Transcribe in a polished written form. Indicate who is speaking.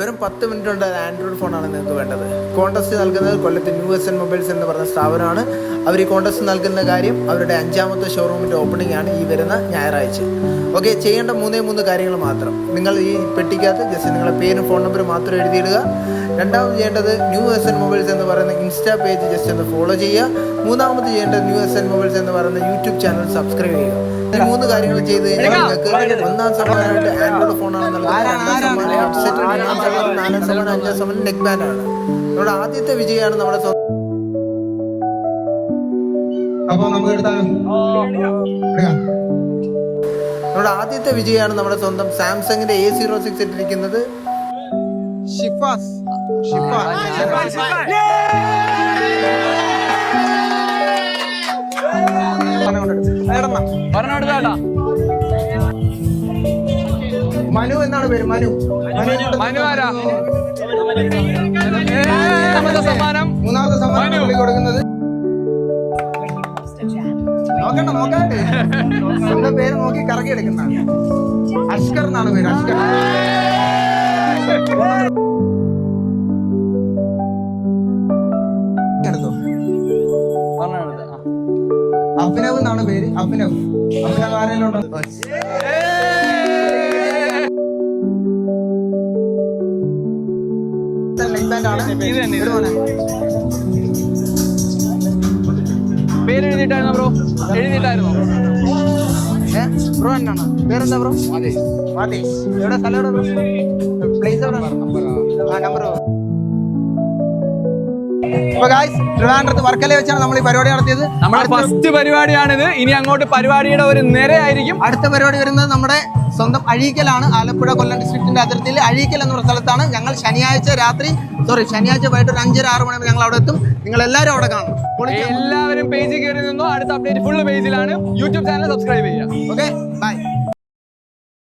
Speaker 1: വെറും 10 മിനിറ്റ് കൊണ്ട് ആൻഡ്രോയിഡ് ഫോണാണ് നിങ്ങൾക്ക് വേണ്ടത്. കോൺടെസ്റ്റ് നൽകുന്നത് കൊല്ലത്ത് ന്യൂ എസ് എൻ മൊബൈൽസ് എന്ന് പറഞ്ഞ സ്ഥാപനമാണ്. അവർ ഈ കോൺടെസ്റ്റ് നൽകുന്ന കാര്യം അവരുടെ 5ാമത്തെ ഷോറൂമിൻ്റെ ഓപ്പണിംഗ് ആണ് ഈ വരുന്ന ഞായറാഴ്ച. ഓക്കെ, ചെയ്യേണ്ട 3 കാര്യങ്ങൾ മാത്രം. നിങ്ങൾ ഈ പെട്ടിക്കകത്ത് ജസ്റ്റ് നിങ്ങളുടെ പേരും ഫോൺ നമ്പറും മാത്രം എഴുതിയിടുക. രണ്ടാമത് ചെയ്യേണ്ടത് ന്യൂ എസ് എൻ മൊബൈൽസ് എന്ന് പറയുന്ന ഇൻസ്റ്റാ പേജ് ജസ്റ്റ് ഒന്ന് ഫോളോ ചെയ്യുക. മൂന്നാമത് ചെയ്യേണ്ടത് ന്യൂ എസ് എൻ മൊബൈൽസ് എന്ന് പറയുന്ന യൂട്യൂബ് ചാനൽ സബ്സ്ക്രൈബ് ചെയ്യുക. ഈ 3 കാര്യങ്ങൾ ചെയ്ത് കഴിഞ്ഞാൽ നിങ്ങൾക്ക് 1ാം സമ്മാനമായിട്ട് ആൻഡ്രോയിഡ് ഫോണാണ് നൽകുന്നത്. 2ാം സമ്മാനം ഹെഡ്സെറ്റ്, 3ാം സമ്മാനം, 4ാം സമ്മാനം, 5ാം സമ്മാനം നെക്ക് ബാൻഡാണ്. നമ്മുടെ ആദ്യത്തെ വിജയമാണ് നമ്മുടെ സ്വന്തം സാംസങ്ങിന്റെ A06 ഇട്ടിരിക്കുന്നത് ഷിഫാസ്. മനു എന്നാണ് പേര്. മനു ആരാ? 3ാമത്തെ സമ്മാനം കൊടുക്കുന്നത് നോക്കട്ടെ സ്വന്തം പേര് നോക്കി കറക്കി എടുക്കുന്നതാണ്. അഷ്കർ എന്നാണ് പേര്. അഷ്കർ. അഭിനവ് എന്നാണ് പേര്. അഭിനവ് ആരെങ്കിലും
Speaker 2: പേര് എഴുതിയിട്ടായിരുന്നോ ബ്രോ? എഴുതിയിട്ടായിരുന്നോ
Speaker 1: ബ്രോ? എന്നാണ് പേരെന്താ ബ്രോ? മാതേഷ്. എവിടെ സ്ഥലം? എവിടെ പ്ലേസ്? എവിടെ? നമ്പർ. ട്രിവാൻഡ്രത്ത് വർക്കല വെച്ചാണ് നമ്മൾ ഈ പരിപാടി നടത്തിയത്.
Speaker 2: നമ്മുടെ ഫസ്റ്റ് പരിപാടിയാണിത്. ഇനി അങ്ങോട്ട് പരിപാടിയുടെ ഒരു നിരയായിരിക്കും.
Speaker 1: അടുത്ത പരിപാടി വരുന്നത് നമ്മുടെ സ്വന്തം അഴീക്കലാണ്. ആലപ്പുഴ കൊല്ലം ഡിസ്ട്രിക്റ്റിന്റെ അതിർത്തിയിൽ അഴീക്കൽ എന്ന സ്ഥലത്താണ്. ഞങ്ങൾ ശനിയാഴ്ച വൈകിട്ട് ഒരു 5-6 മണി ഞങ്ങൾ അവിടെ എത്തും. നിങ്ങൾ എല്ലാവരും അവിടെ കാണും.
Speaker 2: എല്ലാവരും പേജിൽ കയറി നിന്നോ. അടുത്ത അപ്ഡേറ്റ് ഫുള്ള് പേജിലാണ്. യൂട്യൂബ് ചാനൽ സബ്സ്ക്രൈബ് ചെയ്യുക.
Speaker 1: Okay, by.